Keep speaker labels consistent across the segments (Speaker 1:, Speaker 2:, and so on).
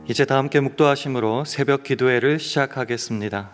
Speaker 1: 이제 다 함께 묵도하심으로 새벽 기도회를 시작하겠습니다.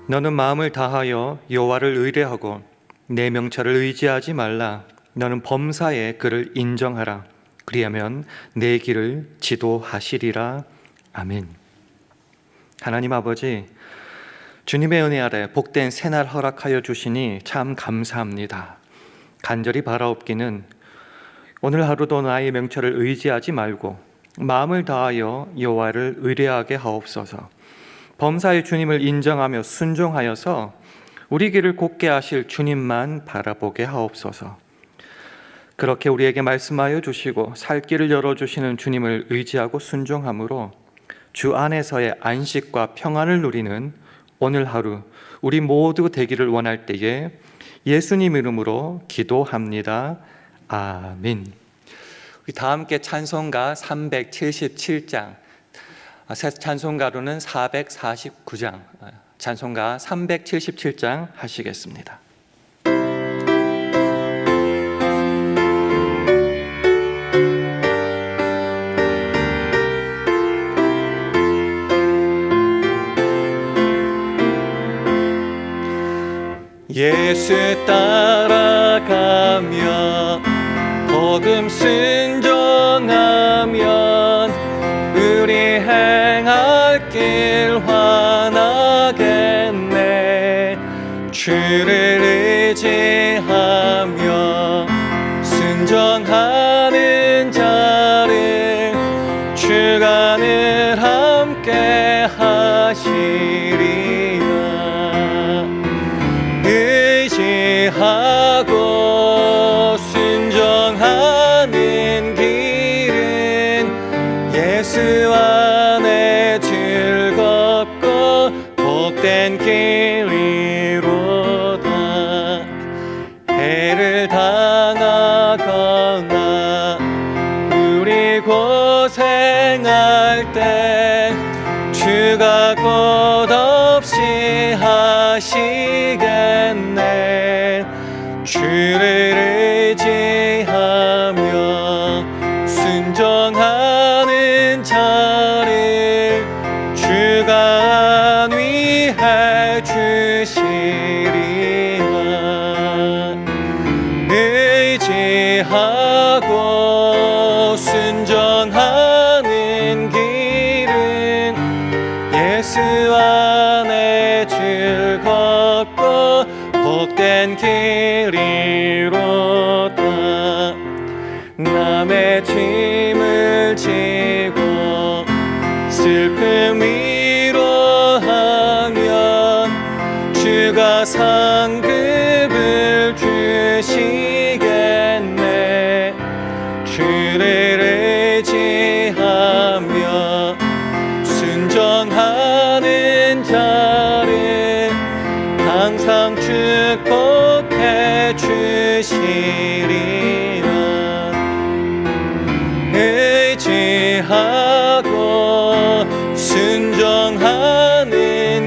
Speaker 1: 너는 마음을 다하여 여호와를 의뢰하고 내 명철을 의지하지 말라. 너는 범사에 그를 인정하라. 그리하면 내 길을 지도하시리라. 아멘. 하나님 아버지, 주님의 은혜 아래 복된 새날 허락하여 주시니 참 감사합니다. 간절히 바라옵기는 오늘 하루도 나의 명철을 의지하지 말고 마음을 다하여 여호와를 의뢰하게 하옵소서. 범사의 주님을 인정하며 순종하여서 우리 길을 곧게 하실 주님만 바라보게 하옵소서. 그렇게 우리에게 말씀하여 주시고 살 길을 열어주시는 주님을 의지하고 순종함으로 주 안에서의 안식과 평안을 누리는 오늘 하루 우리 모두 되기를 원할 때에 예수님 이름으로 기도합니다. 아멘. 우리 다 함께 찬송가 377장, 새 찬송가로는 449장, 찬송가 377장 하시겠습니다. 예수 따라가며 복음 순종하면 우리 행할 길 환하겠네. 주를 의지하며 순종하는 자를 주가 늘 함께 하시리라. 의지하고 순종하는 길은 예수 안에 즐겁고 복된 길이로다. 해를 당하거나 우리 고생할 때 주가 끝없이 하시겠네. 주를 의지하며 순종하는 자를 주가 안위해 주시리라. 의지하고 순종하는 길은 예수 안에 즐겁고 복된 길이로다. 남의 짐을 지고 슬픔 위로하면 주가 상급을 주시겠네. 주를 의지하며 순종하는 자를 항상 축복해 주시리라. 의지하고 순종하는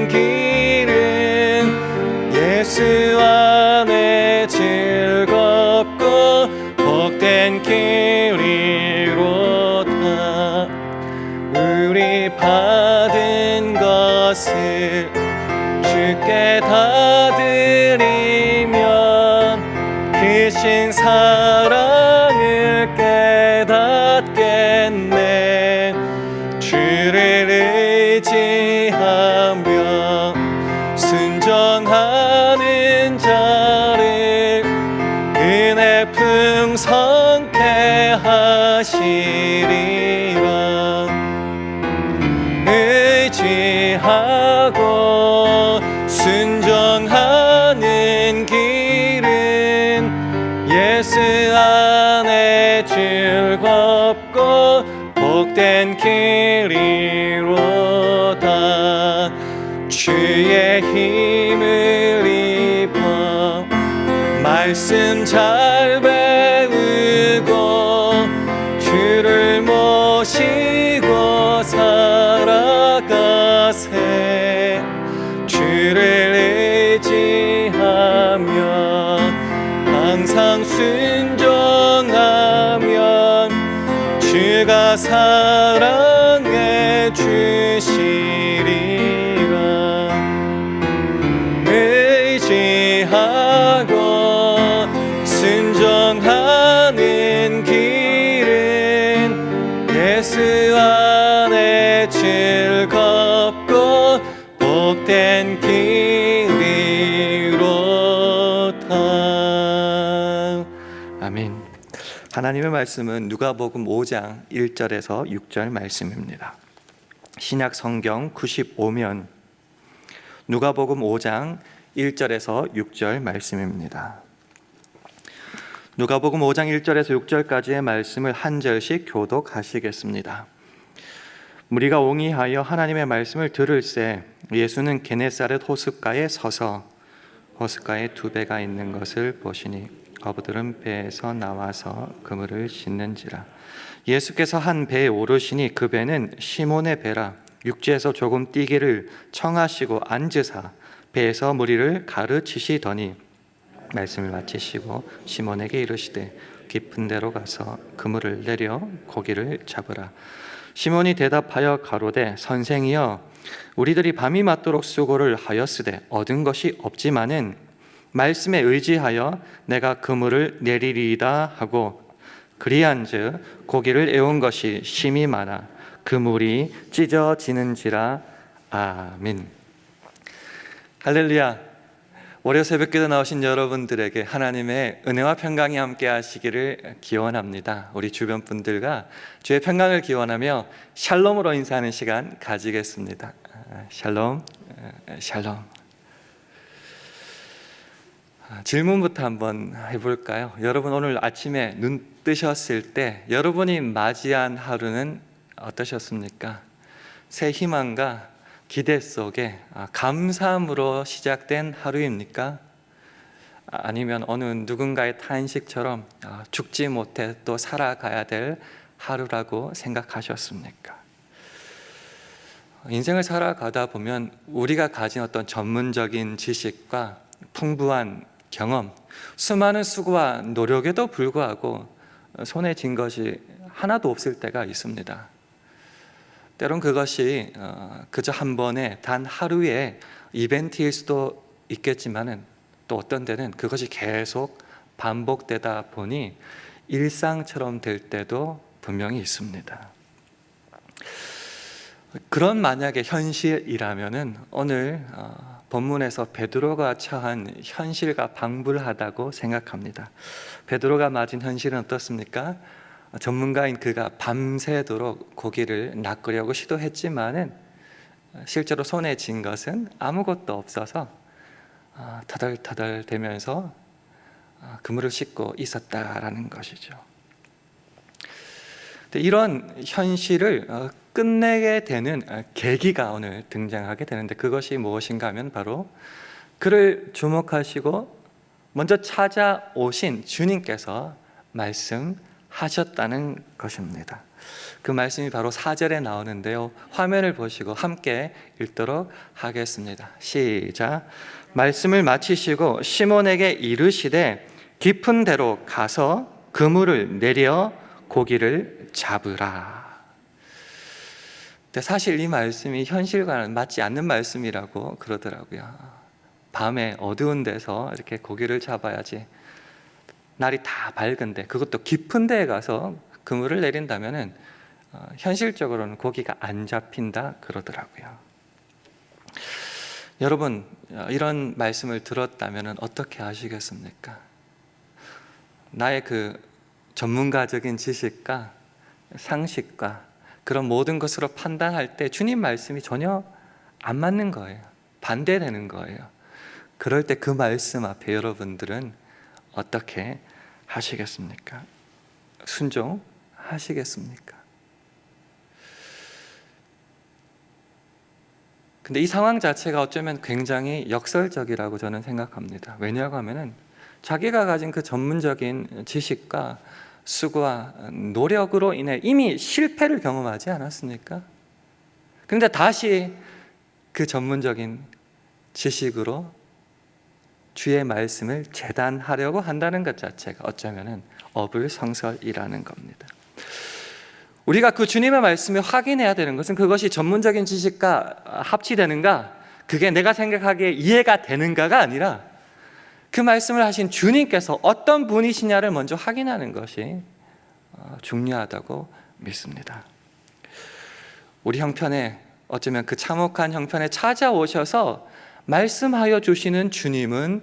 Speaker 1: 길은 예수 안에 즐겁고 복된 길이로다. 우리 받은 것을 주께 다 드리면 크신 사랑을 깨닫겠네. 주를 의지하며 순종하는 자를 은혜 풍성케 하시리라. 의지하고 순종하는 길은 예수 안에 즐겁고 복된 길이로다. 주의 힘을 입어 말씀 잘 배우고 주를 모시고 살아가세. 주를 의지하며 항상 순종하면 주가 사랑해 주시리라. 의지하고 순종하는 길은 예수 안에 즐겁고 복된 길이로다. 아멘. 하나님의 말씀은 누가복음 5장 1절에서 6절 말씀입니다. 신약 성경 95면 누가복음 5장 1절에서 6절 말씀입니다. 누가복음 5장 1절에서 6절까지의 말씀을 한 절씩 교독하시겠습니다. 무리가 옹이하여 하나님의 말씀을 들을새 예수는 게네사렛 호숫가에 서서 호숫가에 두 배가 있는 것을 보시니 어부들은 배에서 나와서 그물을 씻는지라. 예수께서 한 배에 오르시니 그 배는 시몬의 배라. 육지에서 조금 뛰기를 청하시고 앉으사 배에서 무리를 가르치시더니 말씀을 마치시고 시몬에게 이르시되 깊은 데로 가서 그물을 내려 고기를 잡으라. 시몬이 대답하여 가로되 선생이여 우리들이 밤이 맞도록 수고를 하였으되 얻은 것이 없지만은 말씀에 의지하여 내가 그물을 내리리이다 하고 그리한즉 고기를 애운 것이 심히 많아 그물이 찢어지는지라. 아멘. 할렐루야. 월요 새벽기도 나오신 여러분들에게 하나님의 은혜와 평강이 함께 하시기를 기원합니다. 우리 주변 분들과 주의 평강을 기원하며 샬롬으로 인사하는 시간 가지겠습니다. 샬롬, 샬롬. 질문부터 한번 해볼까요? 여러분 오늘 아침에 눈 뜨셨을 때 여러분이 맞이한 하루는 어떠셨습니까? 새 희망과 기대 속에 감사함으로 시작된 하루입니까? 아니면 어느 누군가의 탄식처럼 죽지 못해 또 살아가야 될 하루라고 생각하셨습니까? 인생을 살아가다 보면 우리가 가진 어떤 전문적인 지식과 풍부한 경험, 수많은 수고와 노력에도 불구하고 손에 쥔 것이 하나도 없을 때가 있습니다. 때론 그것이 그저 한 번의 단 하루의 이벤트일 수도 있겠지만은 또 어떤 때는 그것이 계속 반복되다 보니 일상처럼 될 때도 분명히 있습니다. 그런 만약에 현실이라면은 오늘 본문에서 베드로가 처한 현실과 방불하다고 생각합니다. 베드로가 맞은 현실은 어떻습니까? 전문가인 그가 밤새도록 고기를 낚으려고 시도했지만은 실제로 손에 쥔 것은 아무것도 없어서 터덜터덜 대면서 그물을 씻고 있었다라는 것이죠. 이런 현실을 끝내게 되는 계기가 오늘 등장하게 되는데 그것이 무엇인가 하면 바로 그를 주목하시고 먼저 찾아오신 주님께서 말씀하셨다는 것입니다. 그 말씀이 바로 4절에 나오는데요. 화면을 보시고 함께 읽도록 하겠습니다. 시작. 말씀을 마치시고 시몬에게 이르시되 깊은 데로 가서 그물을 내려 고기를 잡으라. 사실 이 말씀이 현실과는 맞지 않는 말씀이라고 그러더라고요. 밤에 어두운 데서 이렇게 고기를 잡아야지. 날이 다 밝은데 그것도 깊은 데에 가서 그물을 내린다면은 현실적으로는 고기가 안 잡힌다 그러더라고요. 여러분 이런 말씀을 들었다면 어떻게 하시겠습니까? 나의 그 전문가적인 지식과 상식과 그런 모든 것으로 판단할 때 주님 말씀이 전혀 안 맞는 거예요. 반대되는 거예요. 그럴 때 그 말씀 앞에 여러분들은 어떻게 하시겠습니까? 순종하시겠습니까? 근데 이 상황 자체가 어쩌면 굉장히 역설적이라고 저는 생각합니다. 왜냐고 하면은 자기가 가진 그 전문적인 지식과 수고와 노력으로 인해 이미 실패를 경험하지 않았습니까? 그런데 다시 그 전문적인 지식으로 주의 말씀을 재단하려고 한다는 것 자체가 어쩌면은 어불성설이라는 겁니다. 우리가 그 주님의 말씀을 확인해야 되는 것은 그것이 전문적인 지식과 합치되는가, 그게 내가 생각하기에 이해가 되는가가 아니라 그 말씀을 하신 주님께서 어떤 분이시냐를 먼저 확인하는 것이 중요하다고 믿습니다. 우리 형편에, 어쩌면 그 참혹한 형편에 찾아오셔서 말씀하여 주시는 주님은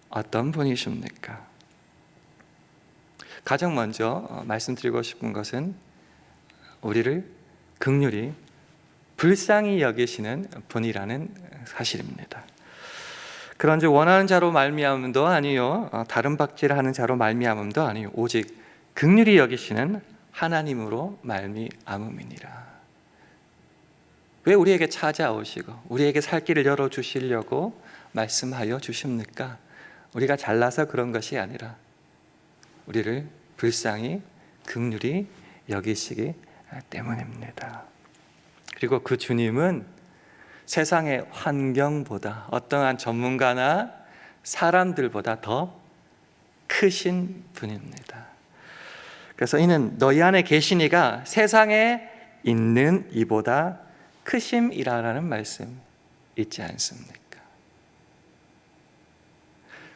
Speaker 1: 어떤 분이십니까? 가장 먼저 말씀드리고 싶은 것은 우리를 긍휼히 불쌍히 여기시는 분이라는 사실입니다. 그런즉 원하는 자로 말미암음도 아니요 다른 박질하는 자로 말미암음도 아니요 오직 긍휼히 여기시는 하나님으로 말미암음이니라. 왜 우리에게 찾아오시고 우리에게 살 길을 열어주시려고 말씀하여 주십니까? 우리가 잘나서 그런 것이 아니라 우리를 불쌍히 긍휼히 여기시기 때문입니다. 그리고 그 주님은 세상의 환경보다 어떠한 전문가나 사람들보다 더 크신 분입니다. 그래서 이는 너희 안에 계시니가 세상에 있는 이보다 크심이라는 말씀 있지 않습니까?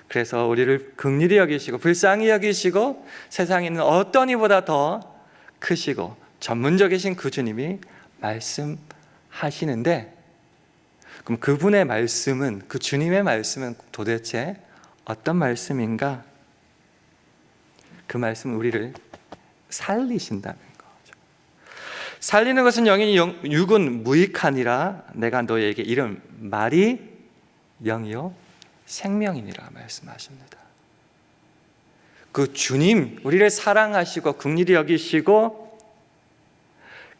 Speaker 1: 그래서 우리를 긍휼히 여기시고 불쌍히 여기시고 세상에 있는 어떤 이보다 더 크시고 전문적이신 그 주님이 말씀하시는데, 그럼 그분의 말씀은, 그 주님의 말씀은 도대체 어떤 말씀인가? 그 말씀은 우리를 살리신다는 거죠. 살리는 것은 영이니 육은 무익하니라. 내가 너희에게 이른 말이 영이요 생명이니라 말씀하십니다. 그 주님, 우리를 사랑하시고 긍휼히 여기시고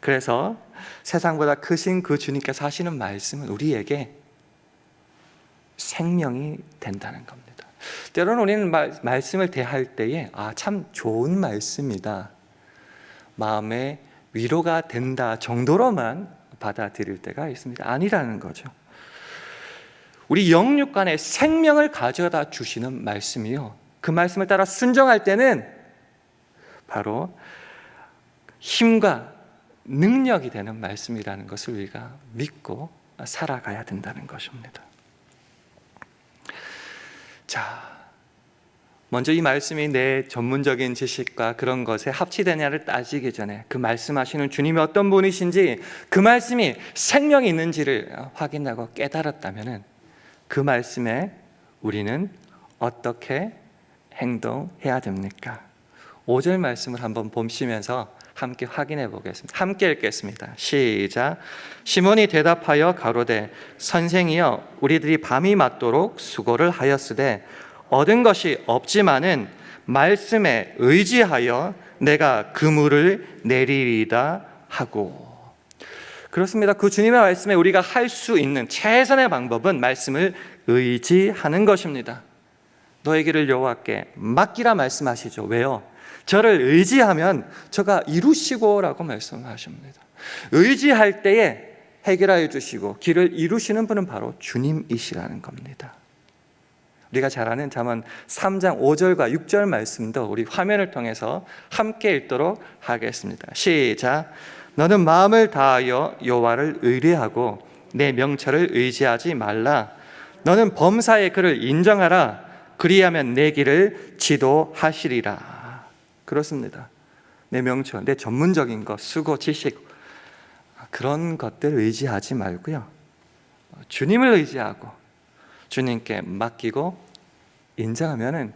Speaker 1: 그래서 세상보다 크신 그 주님께서 하시는 말씀은 우리에게 생명이 된다는 겁니다. 때로는 우리는 말씀을 대할 때에 참 좋은 말씀이다, 마음에 위로가 된다 정도로만 받아들일 때가 있습니다. 아니라는 거죠. 우리 영육간에 생명을 가져다 주시는 말씀이요, 그 말씀을 따라 순종할 때는 바로 힘과 능력이 되는 말씀이라는 것을 우리가 믿고 살아가야 된다는 것입니다. 자, 먼저 이 말씀이 내 전문적인 지식과 그런 것에 합치되냐를 따지기 전에 그 말씀하시는 주님이 어떤 분이신지, 그 말씀이 생명이 있는지를 확인하고 깨달았다면 그 말씀에 우리는 어떻게 행동해야 됩니까? 5절 말씀을 한번 보시면서 함께 확인해 보겠습니다. 함께 읽겠습니다. 시작. 시몬이 대답하여 가로되 선생이여 우리들이 밤이 맞도록 수고를 하였으되 얻은 것이 없지만은 말씀에 의지하여 내가 그물을 내리리다 하고. 그렇습니다. 그 주님의 말씀에 우리가 할 수 있는 최선의 방법은 말씀을 의지하는 것입니다. 너의 길을 여호와께 맡기라 말씀하시죠. 왜요? 저를 의지하면 저가 이루시고라고 말씀하십니다. 의지할 때에 해결하여 주시고 길을 이루시는 분은 바로 주님이시라는 겁니다. 우리가 잘 아는 잠언 3장 5절과 6절 말씀도 우리 화면을 통해서 함께 읽도록 하겠습니다. 시작. 너는 마음을 다하여 여호와를 의뢰하고 내 명철을 의지하지 말라. 너는 범사의 그를 인정하라. 그리하면 내 길을 지도하시리라. 그렇습니다. 내 명철, 내 전문적인 것, 수고, 지식, 그런 것들 의지하지 말고요, 주님을 의지하고 주님께 맡기고 인정하면은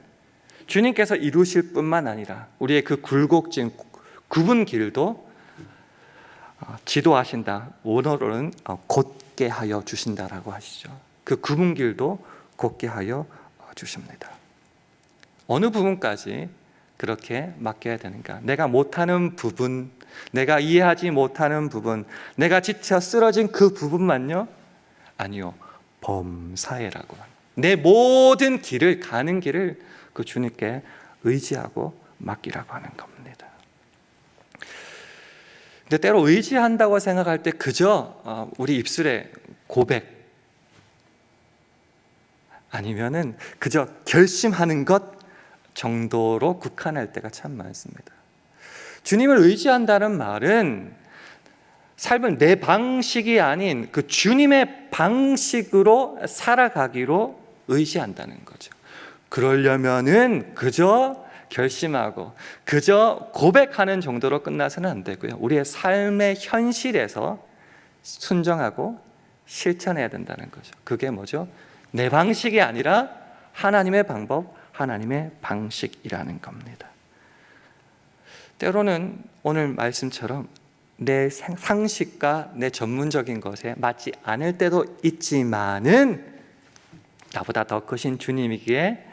Speaker 1: 주님께서 이루실 뿐만 아니라 우리의 그 굴곡진 굽은 길도 지도하신다. 원어로는 곧게 하여 주신다라고 하시죠. 그 굽은 길도 곧게 하여 주십니다. 어느 부분까지 그렇게 맡겨야 되는가? 내가 못하는 부분, 내가 이해하지 못하는 부분, 내가 지쳐 쓰러진 그 부분만요 아니요, 범사에라고 합니다. 내 모든 길을, 가는 길을 그 주님께 의지하고 맡기라고 하는 겁니다. 근데 때로 의지한다고 생각할 때 그저 우리 입술에 고백, 아니면은 그저 결심하는 것 정도로 국한할 때가 참 많습니다. 주님을 의지한다는 말은 삶을 내 방식이 아닌 그 주님의 방식으로 살아가기로 의지한다는 거죠. 그러려면은 그저 결심하고 그저 고백하는 정도로 끝나서는 안 되고요. 우리의 삶의 현실에서 순종하고 실천해야 된다는 거죠. 그게 뭐죠? 내 방식이 아니라 하나님의 방법, 하나님의 방식이라는 겁니다. 때로는 오늘 말씀처럼 내 상식과 내 전문적인 것에 맞지 않을 때도 있지만은 나보다 더 크신 주님이기에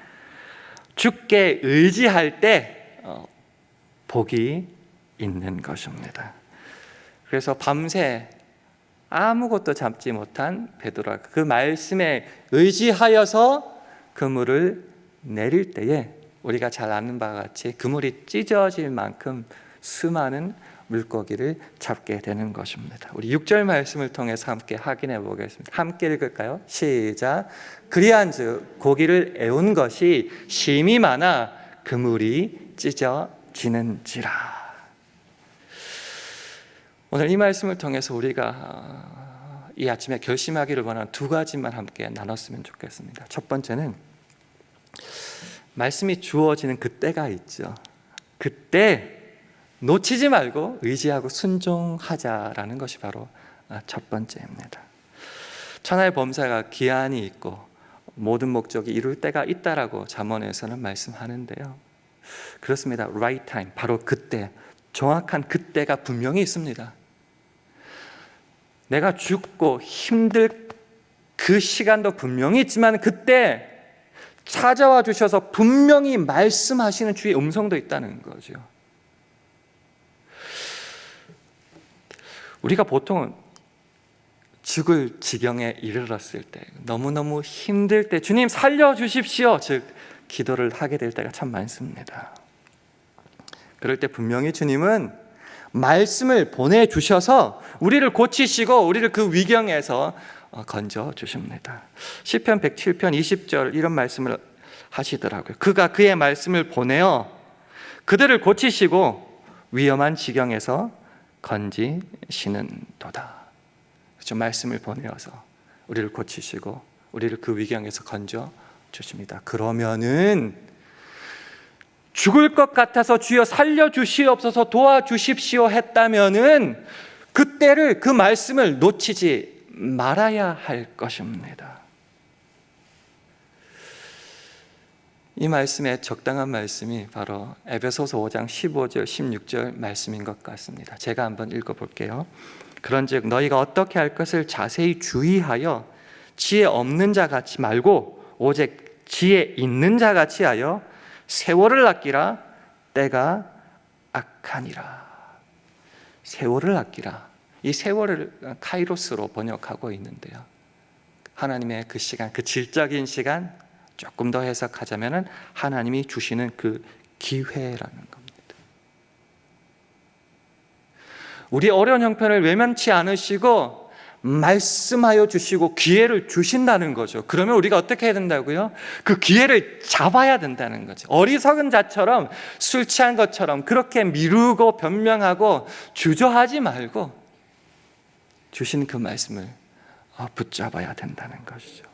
Speaker 1: 주께 의지할 때 복이 있는 것입니다. 그래서 밤새 아무것도 잡지 못한 베드로가 그 말씀에 의지하여서 그물을 내릴 때에 우리가 잘 아는 바와 같이 그물이 찢어질 만큼 수많은 물고기를 잡게 되는 것입니다. 우리 6절 말씀을 통해서 함께 확인해 보겠습니다. 함께 읽을까요? 시작. 그리한즉 고기를 애운 것이 심이 많아 그물이 찢어지는지라. 오늘 이 말씀을 통해서 우리가 이 아침에 결심하기를 원하는 두 가지만 함께 나눴으면 좋겠습니다. 첫 번째는 말씀이 주어지는 그때가 있죠. 그때 놓치지 말고 의지하고 순종하자라는 것이 바로 첫 번째입니다. 천하의 범사가 기한이 있고 모든 목적이 이룰 때가 있다라고 잠언에서는 말씀하는데요. 그렇습니다. right time, 바로 그때, 정확한 그때가 분명히 있습니다. 내가 죽고 힘들 그 시간도 분명히 있지만 그때 찾아와 주셔서 분명히 말씀하시는 주의 음성도 있다는 거죠. 우리가 보통은 죽을 지경에 이르렀을 때, 너무너무 힘들 때 주님 살려주십시오, 즉 기도를 하게 될 때가 참 많습니다. 그럴 때 분명히 주님은 말씀을 보내주셔서 우리를 고치시고 우리를 그 위경에서 건져주십니다. 시편 107편 20절 이런 말씀을 하시더라고요. 그가 그의 말씀을 보내어 그들을 고치시고 위험한 지경에서 건지시는 도다. 그렇죠? 말씀을 보내어서 우리를 고치시고 우리를 그 위경에서 건져주십니다. 그러면은 죽을 것 같아서 주여 살려주시옵소서 도와주십시오 했다면은 그때를, 그 말씀을 놓치지 말아야 할 것입니다. 이 말씀의 적당한 말씀이 바로 에베소서 5장 15절 16절 말씀인 것 같습니다. 제가 한번 읽어볼게요. 그런즉 너희가 어떻게 할 것을 자세히 주의하여 지혜 없는 자 같이 말고 오직 지혜 있는 자 같이 하여 세월을 아끼라. 때가 악하니라. 세월을 아끼라. 이 세월을 카이로스로 번역하고 있는데요, 하나님의 그 시간, 그 질적인 시간, 조금 더 해석하자면 하나님이 주시는 그 기회라는 겁니다. 우리 어려운 형편을 외면치 않으시고 말씀하여 주시고 기회를 주신다는 거죠. 그러면 우리가 어떻게 해야 된다고요? 그 기회를 잡아야 된다는 거죠. 어리석은 자처럼, 술 취한 것처럼 그렇게 미루고 변명하고 주저하지 말고 주신 그 말씀을 붙잡아야 된다는 것이죠.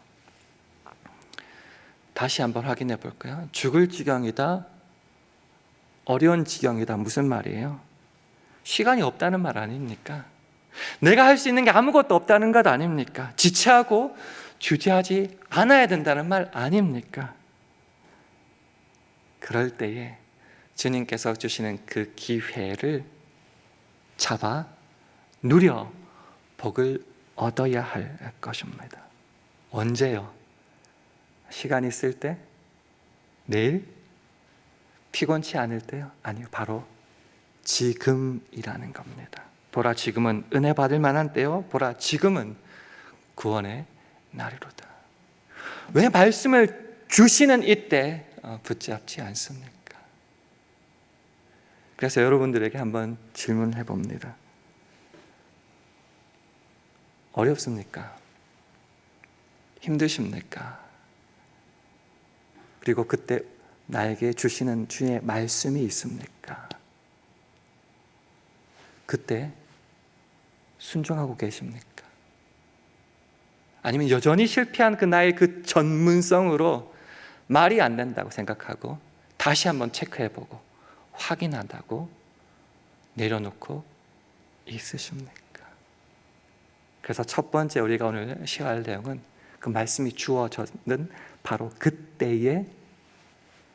Speaker 1: 다시 한번 확인해 볼까요? 죽을 지경이다, 어려운 지경이다, 무슨 말이에요? 시간이 없다는 말 아닙니까? 내가 할 수 있는 게 아무것도 없다는 것 아닙니까? 지체하고 주저하지 않아야 된다는 말 아닙니까? 그럴 때에 주님께서 주시는 그 기회를 잡아 누려 복을 얻어야 할 것입니다. 언제요? 시간 있을 때? 내일? 피곤치 않을 때요? 아니요, 바로 지금이라는 겁니다. 보라, 지금은 은혜 받을 만한 때요. 보라, 지금은 구원의 나리로다. 왜 말씀을 주시는 이때 붙잡지 않습니까? 그래서 여러분들에게 한번 질문해 봅니다. 어렵습니까? 힘드십니까? 그리고 그때 나에게 주시는 주의 말씀이 있습니까? 그때 순종하고 계십니까? 아니면 여전히 실패한 그 나의 그 전문성으로 말이 안 된다고 생각하고 다시 한번 체크해보고 확인한다고 내려놓고 있으십니까? 그래서 첫 번째 우리가 오늘 시할 내용은 그 말씀이 주어졌는 바로 그때에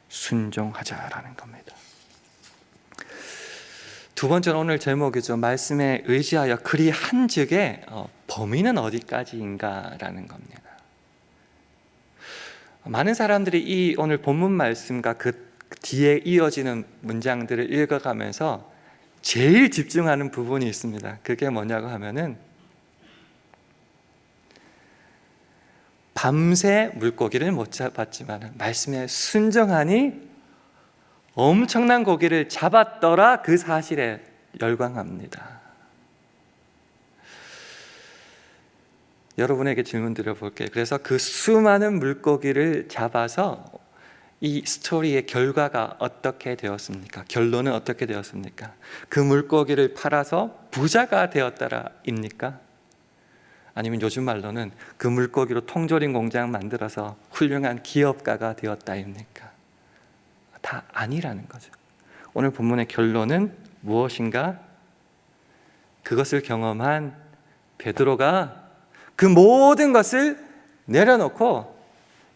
Speaker 1: 순종하자라는 겁니다. 두 번째는 오늘 제목이죠. 말씀에 의지하여 그리 한즉에 범위는 어디까지인가라는 겁니다. 많은 사람들이 이 오늘 본문 말씀과 그 뒤에 이어지는 문장들을 읽어가면서 제일 집중하는 부분이 있습니다. 그게 뭐냐고 하면은 밤새 물고기를 못 잡았지만 말씀에 순종하니 엄청난 고기를 잡았더라, 그 사실에 열광합니다. 여러분에게 질문 드려볼게요. 그래서 그 수많은 물고기를 잡아서 이 스토리의 결과가 어떻게 되었습니까? 결론은 어떻게 되었습니까? 그 물고기를 팔아서 부자가 되었다라입니까? 아니면 요즘 말로는 그 물고기로 통조림 공장 만들어서 훌륭한 기업가가 되었다입니까? 다 아니라는 거죠. 오늘 본문의 결론은 무엇인가? 그것을 경험한 베드로가 그 모든 것을 내려놓고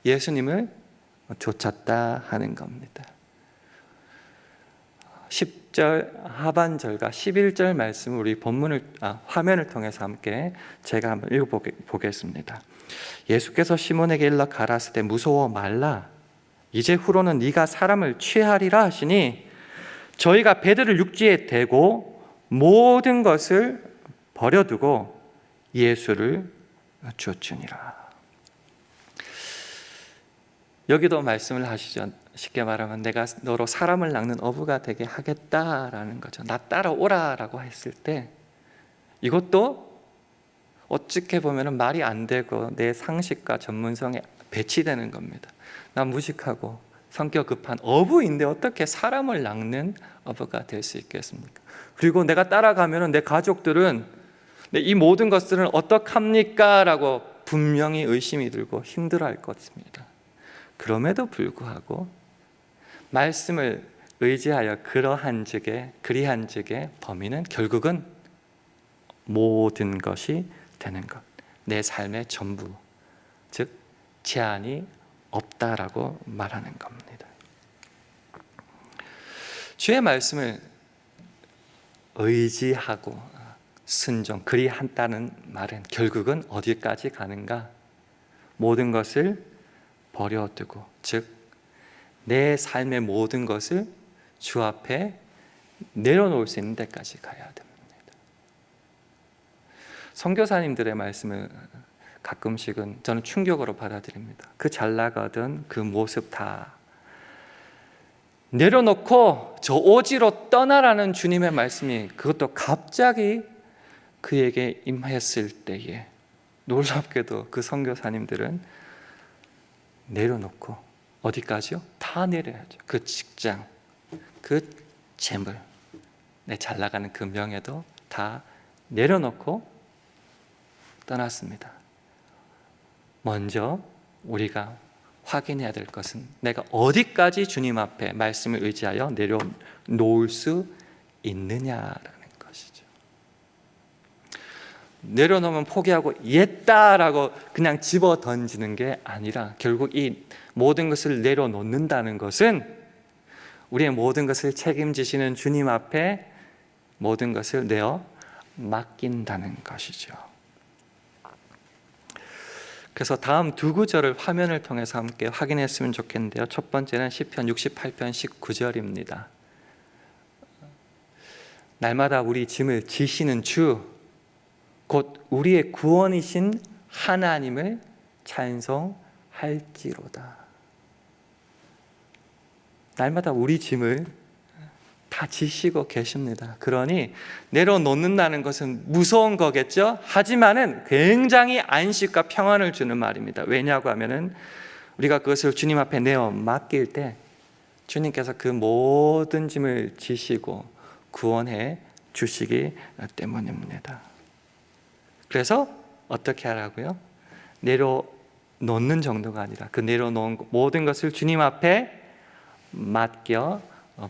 Speaker 1: 예수님을 쫓았다 하는 겁니다. 10절 하반절과 11절 말씀을 우리 화면을 통해서 함께 제가 한번 읽어보겠습니다. 예수께서 시몬에게 일러 가라사대 무서워 말라. 이제 후로는 네가 사람을 취하리라 하시니 저희가 배들을 육지에 대고 모든 것을 버려두고 예수를 쫓으니라. 여기도 말씀을 하시죠. 쉽게 말하면 내가 너로 사람을 낚는 어부가 되게 하겠다라는 거죠. 나 따라오라라고 했을 때 이것도 어떻게 보면 말이 안 되고 내 상식과 전문성에 배치되는 겁니다. 나 무식하고 성격 급한 어부인데 어떻게 사람을 낚는 어부가 될 수 있겠습니까? 그리고 내가 따라가면 내 가족들은 이 모든 것들은 어떡합니까? 라고 분명히 의심이 들고 힘들어할 것입니다. 그럼에도 불구하고 말씀을 의지하여 그리한즉의 범위는 결국은 모든 것이 되는 것, 내 삶의 전부, 즉 제한이 없다라고 말하는 겁니다. 주의 말씀을 의지하고 순종, 그리한다는 말은 결국은 어디까지 가는가? 모든 것을 버려두고, 즉 내 삶의 모든 것을 주 앞에 내려놓을 수 있는 데까지 가야 됩니다. 선교사님들의 말씀을 가끔씩은 저는 충격으로 받아들입니다. 그 잘 나가던 그 모습 다 내려놓고 저 오지로 떠나라는 주님의 말씀이 그것도 갑자기 그에게 임했을 때에 놀랍게도 그 선교사님들은 내려놓고 어디까지요? 다 내려야죠. 그 직장, 그 재물, 내 잘 나가는 그 명예도 다 내려놓고 떠났습니다. 먼저 우리가 확인해야 될 것은 내가 어디까지 주님 앞에 말씀을 의지하여 내려놓을 수 있느냐라는 것이죠. 내려놓으면 포기하고 옛다라고 그냥 집어 던지는 게 아니라 결국 이 모든 것을 내려놓는다는 것은 우리의 모든 것을 책임지시는 주님 앞에 모든 것을 내어 맡긴다는 것이죠. 그래서 다음 두 구절을 화면을 통해서 함께 확인했으면 좋겠는데요. 첫 번째는 시편 68편 19절입니다. 날마다 우리 짐을 지시는 주, 곧 우리의 구원이신 하나님을 찬송할지로다. 날마다 우리 짐을 다 지시고 계십니다. 그러니 내려놓는다는 것은 무서운 거겠죠? 하지만은 굉장히 안식과 평안을 주는 말입니다. 왜냐고 하면은 우리가 그것을 주님 앞에 내어 맡길 때 주님께서 그 모든 짐을 지시고 구원해 주시기 때문입니다. 그래서 어떻게 하라고요? 내려놓는 정도가 아니라 그 내려놓은 모든 것을 주님 앞에 맡겨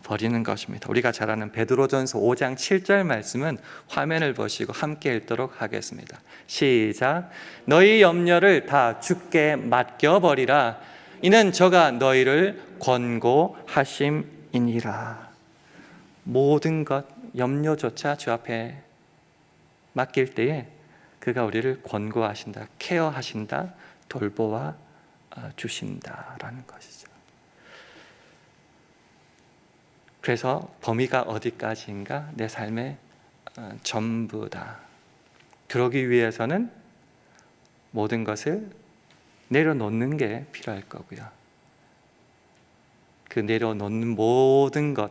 Speaker 1: 버리는 것입니다. 우리가 잘 아는 베드로전서 5장 7절 말씀은 화면을 보시고 함께 읽도록 하겠습니다. 시작. 너희 염려를 다 주께 맡겨버리라. 이는 저가 너희를 권고하심이니라. 모든 것, 염려조차 주 앞에 맡길 때에 그가 우리를 권고하신다, 케어하신다, 돌보아 주신다라는 것이죠. 그래서 범위가 어디까지인가? 내 삶의 전부다. 그러기 위해서는 모든 것을 내려놓는 게 필요할 거고요. 그 내려놓는 모든 것,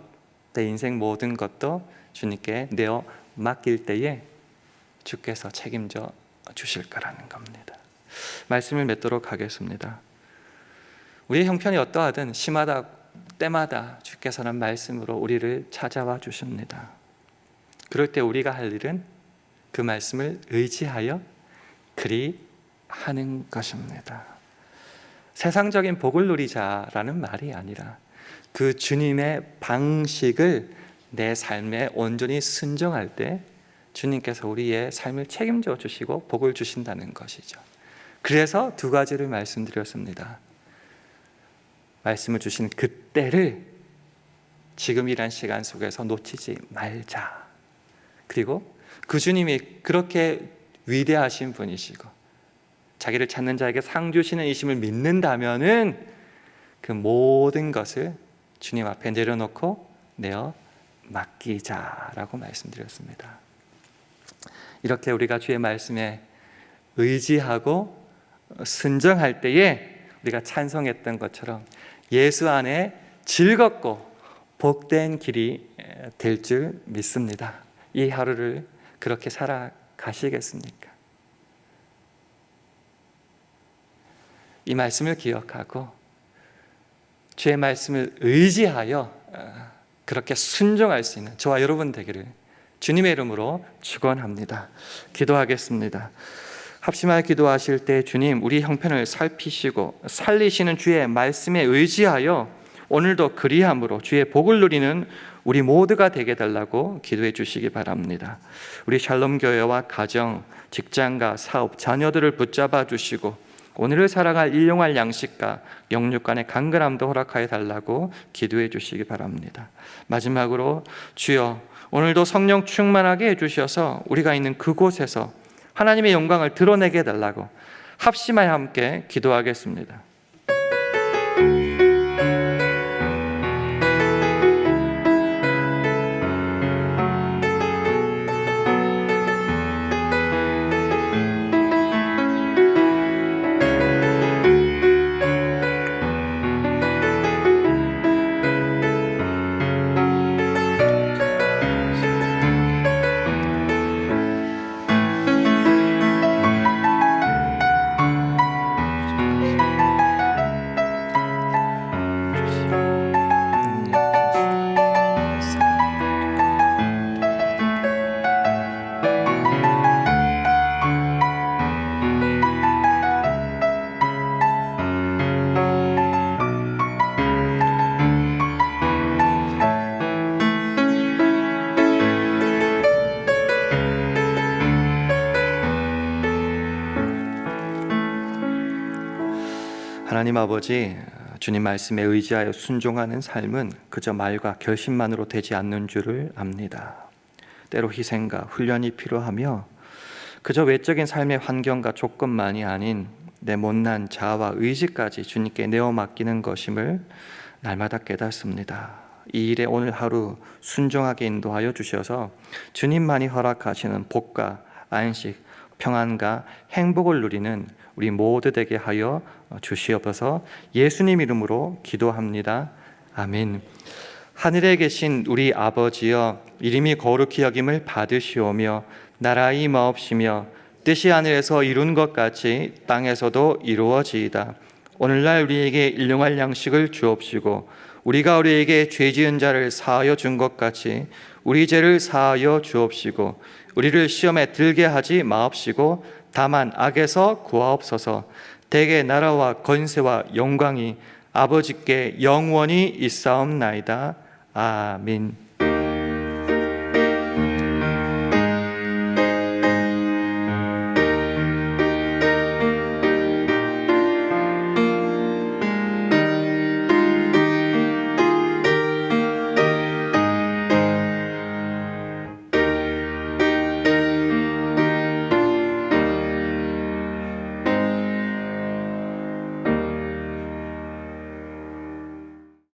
Speaker 1: 내 인생 모든 것도 주님께 내어 맡길 때에 주께서 책임져 주실 거라는 겁니다. 말씀을 맺도록 하겠습니다. 우리의 형편이 어떠하든 심하다 때마다 주께서는 말씀으로 우리를 찾아와 주십니다. 그럴 때 우리가 할 일은 그 말씀을 의지하여 그리 하는 것입니다. 세상적인 복을 누리자라는 말이 아니라 그 주님의 방식을 내 삶에 온전히 순종할 때 주님께서 우리의 삶을 책임져 주시고 복을 주신다는 것이죠. 그래서 두 가지를 말씀드렸습니다. 말씀을 주신 그때를 지금이란 시간 속에서 놓치지 말자. 그리고 그 주님이 그렇게 위대하신 분이시고 자기를 찾는 자에게 상 주시는 이심을 믿는다면은 그 모든 것을 주님 앞에 내려놓고 내어 맡기자라고 말씀드렸습니다. 이렇게 우리가 주의 말씀에 의지하고 순종할 때에 우리가 찬송했던 것처럼 예수 안에 즐겁고 복된 길이 될 줄 믿습니다. 이 하루를 그렇게 살아가시겠습니까? 이 말씀을 기억하고 주의 말씀을 의지하여 그렇게 순종할 수 있는 저와 여러분 되기를 주님의 이름으로 축원합니다. 기도하겠습니다. 합심하여 기도하실 때 주님, 우리 형편을 살피시고 살리시는 주의 말씀에 의지하여 오늘도 그리함으로 주의 복을 누리는 우리 모두가 되게 달라고 기도해 주시기 바랍니다. 우리 샬롬교회와 가정, 직장과 사업, 자녀들을 붙잡아 주시고 오늘을 살아갈 일용할 양식과 영육 간의 강건함도 허락하여 달라고 기도해 주시기 바랍니다. 마지막으로 주여, 오늘도 성령 충만하게 해주셔서 우리가 있는 그곳에서 하나님의 영광을 드러내게 해달라고 합심하여 함께 기도하겠습니다. 하나님 아버지, 주님 말씀에 의지하여 순종하는 삶은 그저 말과 결심만으로 되지 않는 줄을 압니다. 때로 희생과 훈련이 필요하며 그저 외적인 삶의 환경과 조건만이 아닌 내 못난 자아와 의지까지 주님께 내어 맡기는 것임을 날마다 깨닫습니다. 이 일에 오늘 하루 순종하게 인도하여 주셔서 주님만이 허락하시는 복과 안식, 평안과 행복을 누리는 우리 모두 되게 하여 주시옵소서. 예수님 이름으로 기도합니다. 아멘. 하늘에 계신 우리 아버지여, 이름이 거룩히 여김을 받으시오며 나라의 임하옵시며 뜻이 하늘에서 이룬 것 같이 땅에서도 이루어지이다. 오늘날 우리에게 일용할 양식을 주옵시고 우리가 우리에게 죄 지은 자를 사하여 준 것 같이 우리 죄를 사하여 주옵시고 우리를 시험에 들게 하지 마옵시고 다만 악에서 구하옵소서. 대개 나라와 권세와 영광이 아버지께 영원히 있사옵나이다. 아멘.